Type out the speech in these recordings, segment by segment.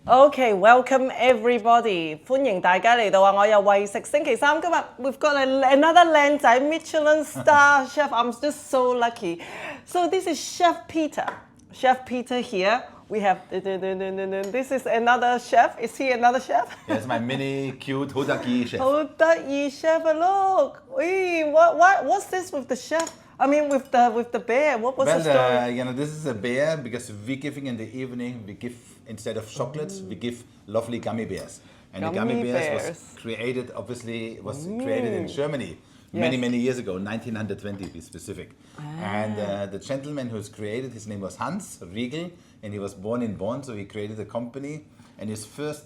Okay, welcome everybody. 歡迎大家嚟到啊！我又為食星期三，今日 we've got another 靚仔 Michelin star chef. I'm just so lucky. So this is Chef Peter. Chef Peter here. We have this is another chef. Is he another chef? Yes, my mini cute 好得意 chef. 好得意 chef, look. What's this with the chef? I mean, with the bear. What was the story? This is a bear because we're giving in the evening. We give instead of chocolates, we give lovely gummy bears. And the gummy bears was created, obviously, created in Germany many years ago, 1920 to be specific. And the gentleman who's created, his name was Hans Riegel, and he was born in Bonn, so he created a company. And his first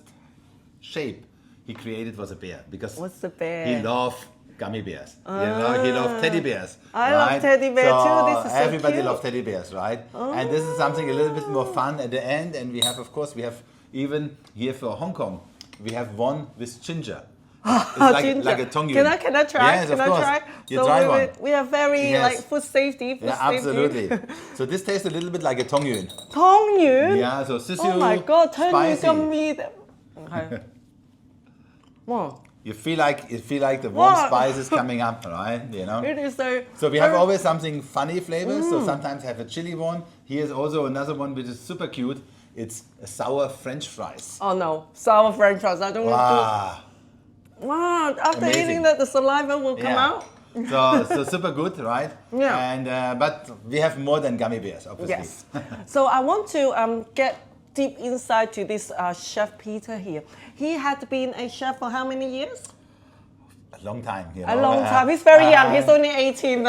shape he created was a bear because he loved gummy bears. He loved teddy bears. I love teddy bears too. This is so everybody cute. loves teddy bears, right? And this is something a little bit more fun at the end. And we have even here for Hong Kong, we have one with ginger. It's like a tongyun. Can I try? Yes, can of I course. try? You so try one. We are very like food safety. Absolutely. So this tastes a little bit like a tongyun. Tongyun? Yeah, so sisu, oh my god, spicy. Okay. Wow. You feel like the warm spices coming up, right? It is so. So we have always something funny flavors. So sometimes have a chili one. Here's also another one which is super cute. It's a sour French fries. Oh no, sour French fries. I don't want to. Wow! After eating that, the saliva will come out. So super good, right? Yeah. And but we have more than gummy bears, obviously. Yes. So I want to get deep inside to this Chef Peter here. He had been a chef for how many years? A long time. A long time. He's very young. He's only 18.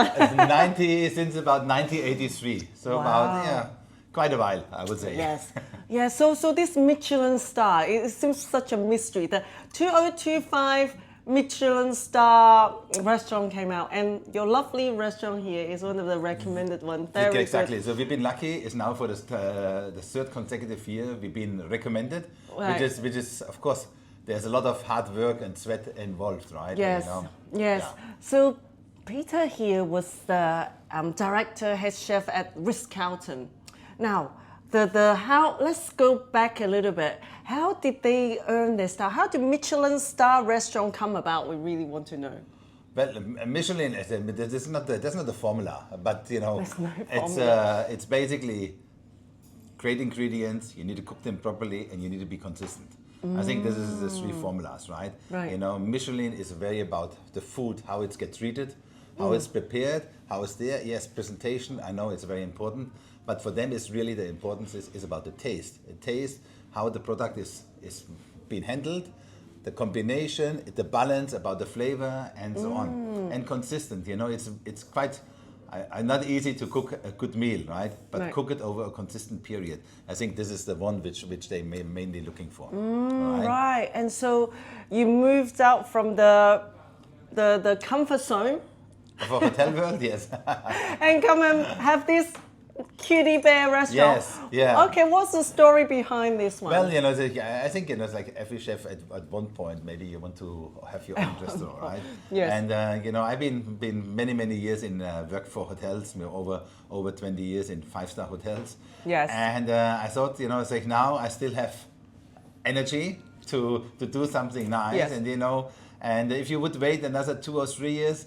Since about 1983. So about quite a while, I would say. Yes. Yeah. So this Michelin star, it seems such a mystery. The 2025 Michelin star restaurant came out, and your lovely restaurant here is one of the recommended ones. Very exactly. good. So we've been lucky. It's now for the third consecutive year we've been recommended, right. which is of course there's a lot of hard work and sweat involved, right? Yes. Yes. Yeah. So Peter here was the director, head chef at Ritz Carlton. Now, let's go back a little bit. How did they earn their star? How did Michelin star restaurant come about? We really want to know. Well, Michelin, that's not the formula, but it's basically great ingredients. You need to cook them properly, and you need to be consistent. I think this is the three formulas, right? Right. Michelin is very about the food, how it gets treated, how it's prepared, how it's there. Yes, presentation. I know it's very important. But for them, it's really the importance is about the taste. The taste, how the product is being handled, the combination, the balance about the flavor, and so on. And consistent, it's quite not easy to cook a good meal, right? But cook it over a consistent period. I think this is the one which they mainly looking for. Right. And so you moved out from the comfort zone. For hotel world, yes. And come and have this cutie bear restaurant. Yes, yeah. Okay, what's the story behind this one? Well, I think it's like every chef at one point maybe you want to have your own restaurant, right? Yes. And I've been many years in work for hotels, over 20 years in 5-star hotels. Yes. And I thought, it's like now I still have energy to do something nice, yes. and if you would wait another 2 or 3 years,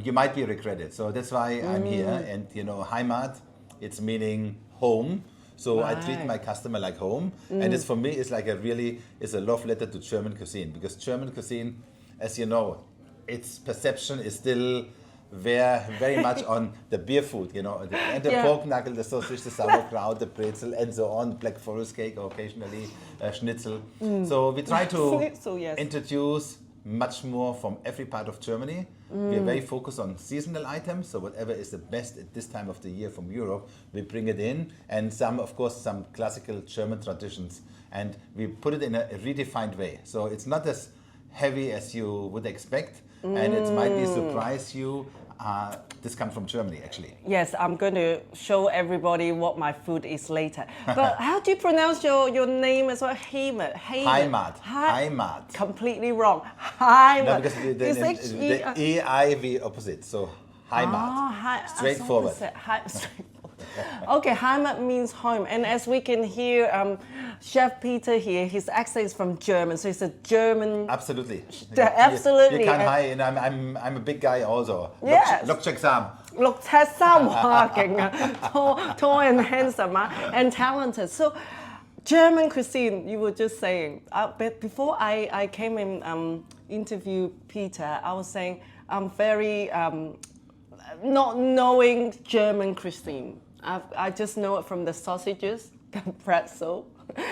you might be regretted. So that's why I'm here. And Heimat, it's meaning home. So I treat my customer like home. And it's for me, it's like it's a love letter to German cuisine, because German cuisine, as you know, its perception is still very much on the beer food, and the pork knuckle, the sausage, the sauerkraut, the pretzel, and so on, black forest cake, or occasionally schnitzel. So we try to introduce much more from every part of Germany. We are very focused on seasonal items, so whatever is the best at this time of the year from Europe, we bring it in, and some classical German traditions, and we put it in a redefined way. So it's not as heavy as you would expect, and it might be surprise you. This comes from Germany, actually. Yes, I'm going to show everybody what my food is later. But how do you pronounce your name as well? Heimet. Heimat. Completely wrong. Heimet. No, because the E-I-V opposite. So Heimat. Straightforward. Okay, Heimat means home, and as we can hear, Chef Peter here, his accent is from German, so he's a German. Absolutely. Absolutely. You can't hide, and I'm a big guy also. Yes. Look, check some. 6'7" 哇勁啊 tall and handsome and talented. So German cuisine, you were just saying. But before I came and interview Peter, I was saying I'm very not knowing German cuisine. I just know it from the sausages, the pretzel,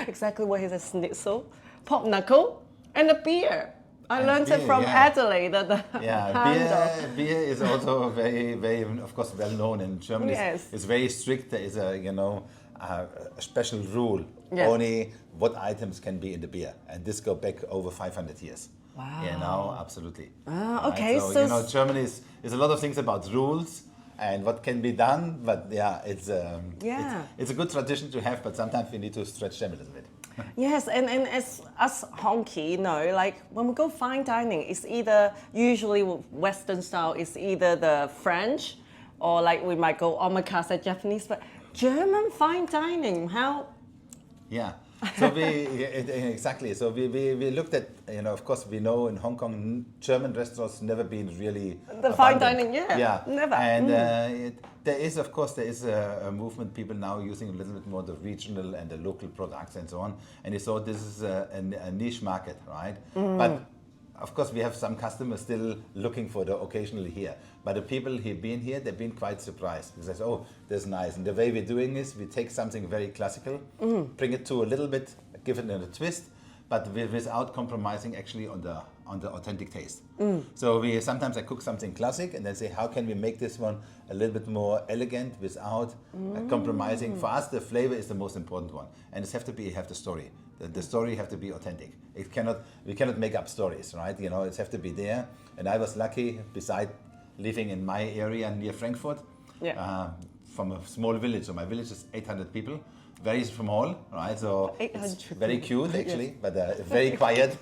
exactly what is a schnitzel, pork knuckle, and the beer. I learned it from Adelaide. Beer is also very, very, of course, well known in Germany. Yes. It's very strict. There is a special rule. Yes. Only what items can be in the beer, and this go back over 500 years. Wow. Absolutely. Okay, so Germany is a lot of things about rules and what can be done, but it's a good tradition to have, but sometimes we need to stretch them a little bit. Yes, and as us honky know, like when we go fine dining, it's either usually Western style, it's either the French or like we might go omakase Japanese, but German fine dining, how? Yeah, so exactly. So we looked at, of course we know in Hong Kong, German restaurants never been really the abundant. fine dining, never. And there is a movement, people now using a little bit more the regional and the local products and so on. And they thought this is a niche market, right? But of course, we have some customers still looking for the occasionally here. But the people who've been here, they've been quite surprised because they say, oh, that's nice. And the way we're doing is we take something very classical, bring it to a little bit, give it a twist, but without compromising actually on the authentic taste. So sometimes I cook something classic and then say, how can we make this one a little bit more elegant without compromising? For us, the flavor is the most important one. And it have the story. The story have to be authentic. We cannot make up stories, right? It have to be there. And I was lucky, beside living in my area near Frankfurt, from a small village. So my village is 800 people, very small, right? So it's very cute actually, but very quiet.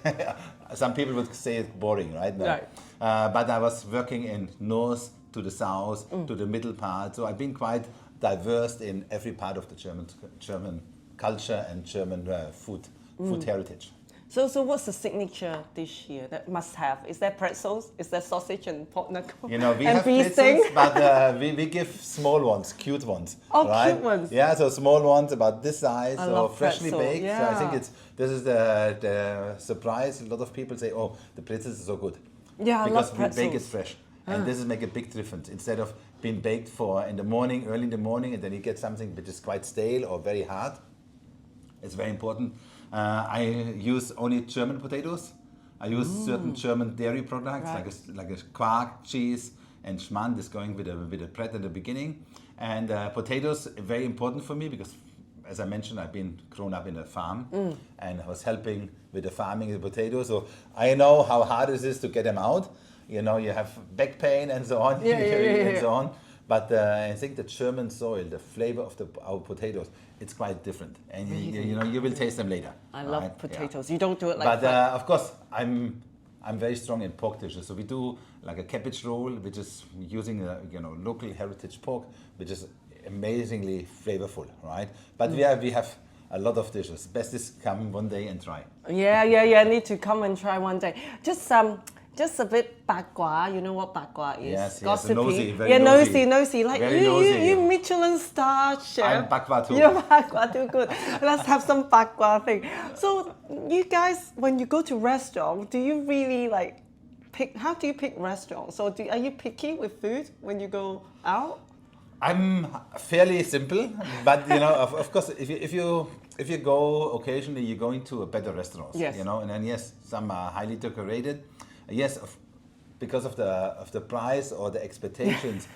Some people would say it's boring, right? No. Right. But I was working in north to the south, to the middle part. So I've been quite diverse in every part of the German culture and German food heritage. So what's the signature dish here that must have? Is there pretzels? Is there sausage and pork knuckle? We have pretzels, but we give small ones, cute ones. Oh, right? cute ones. Yeah, so small ones about this size, I so love freshly pretzel. baked. Yeah. So I think this is the surprise. A lot of people say, oh, the pretzels are so good. Yeah, because I love pretzels. we bake it fresh. And this is make a big difference. Instead of being baked early in the morning, and then you get something which is quite stale or very hard. It's very important. I use only German potatoes. I use certain German dairy products, like a quark, cheese, and schmand is going with a bread at the beginning. And potatoes are very important for me because, as I mentioned, I've been grown up in a farm and I was helping with the farming of the potatoes. So I know how hard it is to get them out. You have back pain and so on, and so on. But I think the German soil, the flavor of our potatoes, it's quite different. And you will taste them later. I love potatoes. Yeah. You don't do it like that. But of course, I'm very strong in pork dishes. So we do like a cabbage roll, which is using local heritage pork, which is amazingly flavorful, right? But we have a lot of dishes. Best is come one day and try. Yeah. I need to come and try one day. Just a bit bakwa, you know what bakwa is? Yes, gossipy. Nosy, nosy. Like you Michelin star chef. I'm bakwa too. You're bakwa too, good. Let's have some bakwa thing. So you guys, when you go to restaurant, do you really pick? How do you pick restaurants? So are you picky with food when you go out? I'm fairly simple, but of course, if you go occasionally, you're going to a better restaurant. Yes. And then some are highly decorated. Yes, because of the price or the expectations,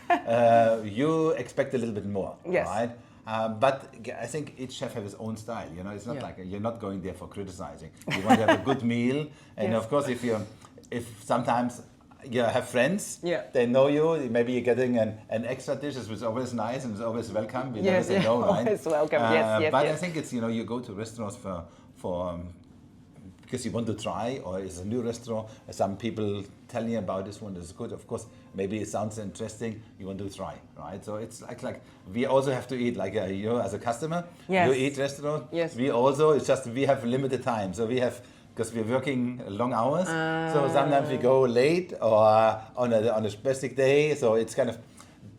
you expect a little bit more, right? But I think each chef has his own style. It's not like you're not going there for criticizing. You want to have a good meal, and of course, if sometimes you have friends, they know you. Maybe you're getting an extra dish, which is always nice and is always welcome. We never say no, right? Always welcome. Yes. But I think it's you go to restaurants for because you want to try, or it's a new restaurant. Some people tell you about this one, is good. Of course, maybe it sounds interesting. You want to try, right? So it's like we also have to eat, like you know, as a customer, Yes. you eat restaurant. Yes. We also, it's just we have limited time, so we have. Because we're working long hours, so sometimes we go late or on a specific day, so it's kind of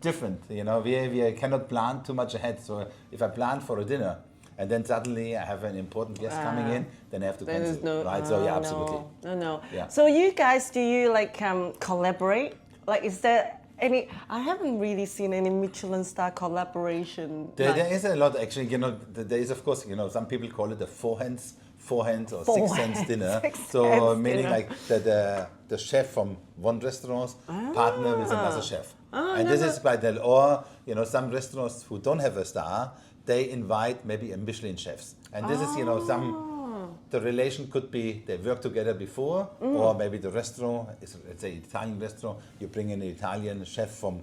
different. You know, we cannot plan too much ahead. So if I plan for a dinner and then suddenly I have an important guest coming in, then I have to cancel. No, right? So yeah, absolutely. No. Yeah. So you guys, do you like collaborate? Like, is there any? I haven't really seen any Michelin star collaboration. There is a lot actually. You know, there is of course. You know, some people call it the four hands or 6 cents dinner. So meaning like the chef from one restaurant partner with another chef. And this is quite well. Or you know, some restaurants who don't have a star, they invite maybe a Michelin chefs. And this is, you know, the relation could be they work together before, or maybe the restaurant is, let's say, Italian restaurant. You bring in an Italian chef from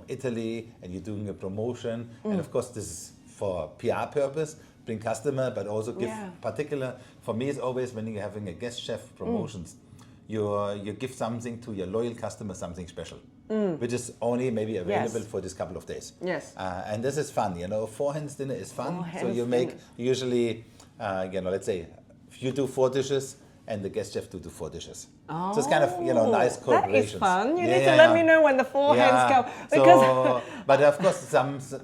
Italy, and you're doing a promotion. And of course, this is for PR purpose, bring customer, but also give particular. For me, it's always when you're having a guest chef promotions, you give something to your loyal customer, something special, which is only maybe available for this couple of days. Yes. And this is fun, you know. Four hands dinner is fun. So Four-hands you make dinner. usually, you know, let's say, you do 4 dishes and the guest chef do 4 dishes. So it's kind of, you know, nice collaborations. That is fun. You need to let me know when the four hands go. Because So, but of course,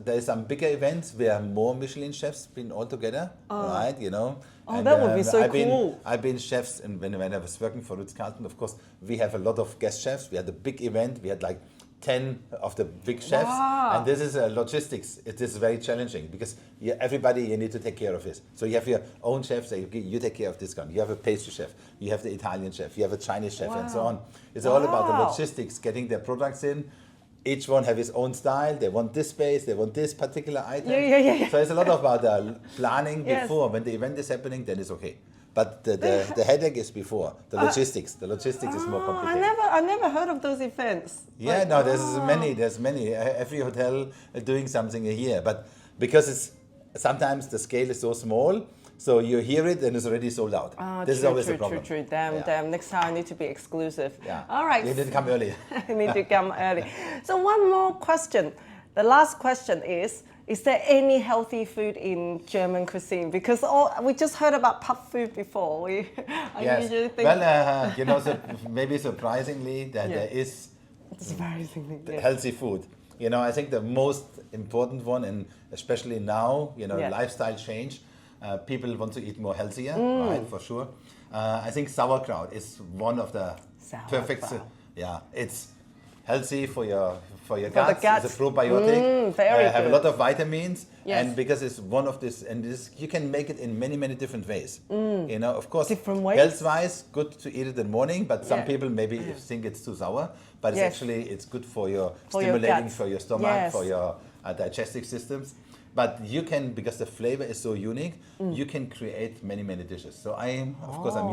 there is some bigger events where more Michelin chefs been all together, right? You know. Oh, that would be so cool. I've been chefs, and when I was working for Ritz Carlton, of course, we have a lot of guest chefs. We had a big event. We had like 10 of the big chefs, and this is logistics. It is very challenging because everybody you need to take care of this. So you have your own chefs. You take care of this one. You have a pastry chef. You have the Italian chef. You have a Chinese chef, and so on. It's all about the logistics, getting their products in. Each one have his own style. They want this space. They want this particular item. Yeah. So it's a lot about planning before. When the event is happening, then it's okay. But the headache is before the logistics. The logistics is more complicated. I never heard of those events. Yeah, Like, no, there's many. Every hotel doing something a year, but because it's sometimes the scale is so small, so you hear it and it's already sold out. This is always a problem. True. Damn. Next time I need to be exclusive. Yeah. All right. You need to come early. I need to come early. So one more question. The last question is there any healthy food in German cuisine? Because we just heard about puff food before. I usually think... Well, you know, so maybe surprisingly that there is healthy food. You know, I think the most important one, and especially now, you know, lifestyle change, people want to eat more healthier, right, for sure. I think sauerkraut is one of the perfect... it's healthy for your guts. It's a probiotic. Have a lot of vitamins, and because it's one of this, and this you can make it in many different ways. You know, of course, different ways. Health-wise, good to eat it in the morning, but some people maybe think it's too sour. But it's actually good for your stimulating for your stomach, for your digestive systems. But you can, because the flavor is so unique, you can create many dishes. So I'm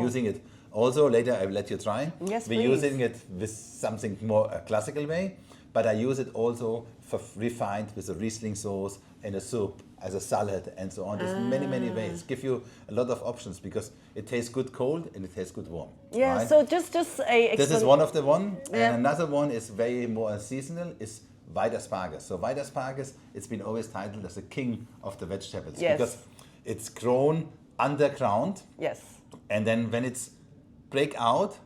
using it. Also, later I will let you try. Yes, We're using it with something more classical way, but I use it also for refined with a Riesling sauce and a soup, as a salad, and so on. There's many ways. Give you a lot of options because it tastes good cold and it tastes good warm. Yeah. Right? So just This is one of the one, and another one is very more seasonal. Is white asparagus. So white asparagus, it's been always titled as the king of the vegetables because it's grown underground. Yes. And then when it's break out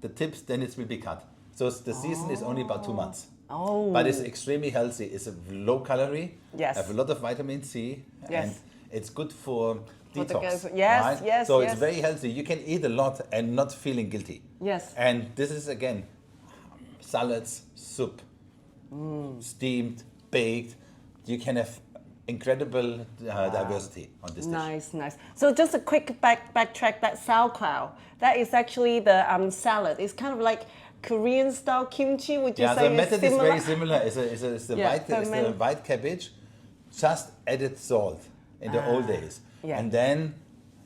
the tips, then it will be cut. So the season is only about 2 months. But it's extremely healthy. It's a low calorie. Have a lot of vitamin C, and it's good for detox. Right? So it's very healthy. You can eat a lot and not feeling guilty. Yes. And this is again salads, soup, steamed, baked. You can have incredible diversity on this dish. Nice. So just a quick backtrack, that sauerkraut, that is actually the salad. It's kind of like Korean style kimchi, would you say? Yeah, the method is very similar. It's the white cabbage, just added salt in the old days. And then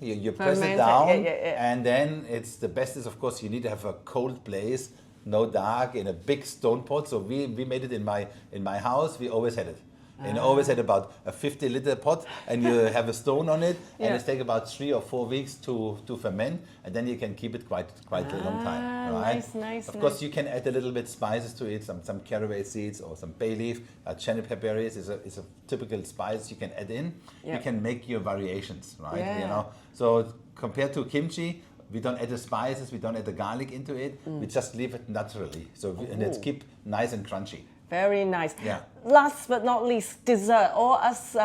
you press it down, and then it's the best is, of course, you need to have a cold place, no dark, in a big stone pot. So we made it in my house. We always had it. And always had about a 50-liter pot, and you have a stone on it, and it takes about 3 or 4 weeks to ferment, and then you can keep it quite a long time. Right? Nice. Of course, you can add a little bit spices to it, some caraway seeds or some bay leaf. Cherry berries is a typical spice you can add in. You can make your variations, right? Yeah. You know, so compared to kimchi, we don't add the spices, we don't add the garlic into it. We just leave it naturally, and it's keep nice and crunchy. Very nice. Yeah. Last but not least, dessert. All us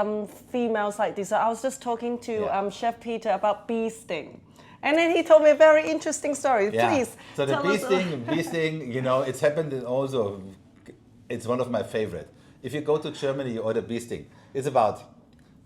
females like dessert. I was just talking to Chef Peter about bee sting. And then he told me a very interesting story. Yeah. Please. So the bee sting, you know, it's happened in also, it's one of my favorite. If you go to Germany, you order bee sting. It's about,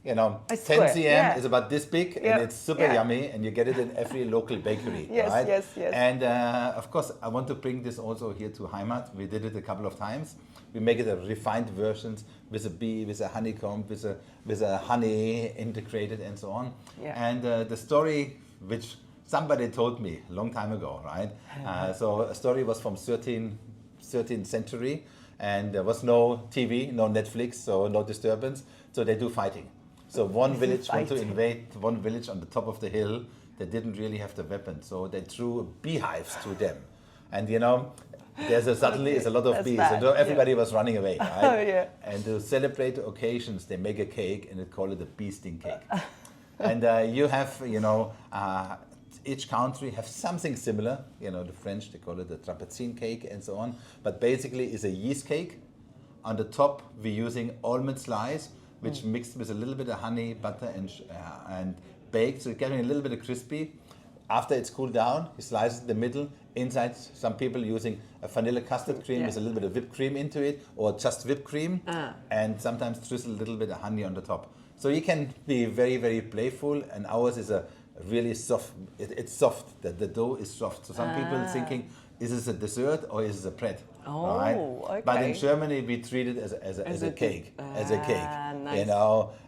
10 cm, it's about this big, and it's super yummy, and you get it in every local bakery, right? Yes. And of course, I want to bring this also here to Heimat. We did it a couple of times. We make it a refined versions with a bee, with a honeycomb, with a honey integrated, and so on. Yeah. And the story which somebody told me a long time ago, right? So a story was from 13th century, and there was no TV, no Netflix, so no disturbance. So they do fighting. So one village want to invade one village on the top of the hill. They didn't really have the weapon, so they threw beehives to them. And suddenly it's a lot of bees. So everybody was running away, right? And to celebrate the occasions, they make a cake and they call it a bee sting cake. And you have, each country have something similar. The French, they call it the trapezzine cake and so on. But basically it's a yeast cake. On the top, we're using almond slice, which mixed with a little bit of honey, butter, and baked, so it's getting a little bit of crispy. After it's cooled down, you slice it in the middle. Inside, some people using a vanilla custard cream with a little bit of whipped cream into it, or just whipped cream, and sometimes drizzle a little bit of honey on the top. So you can be very, very playful, and ours is a really soft. It's soft. The dough is soft. So some people are thinking, is this a dessert or is this a bread? Oh, right? okay. But in Germany, we treat it as a cake, nice.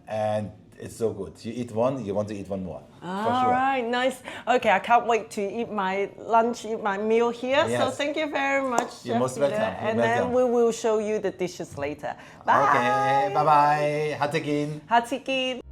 And it's so good. You eat one, you want to eat one more. All right, nice. Okay, I can't wait to eat my lunch, eat my meal here. Yes. So thank you very much, You're Chef most Peter. welcome. And then we will show you the dishes later. Bye. Okay, bye-bye. Hatagin. Hatiki.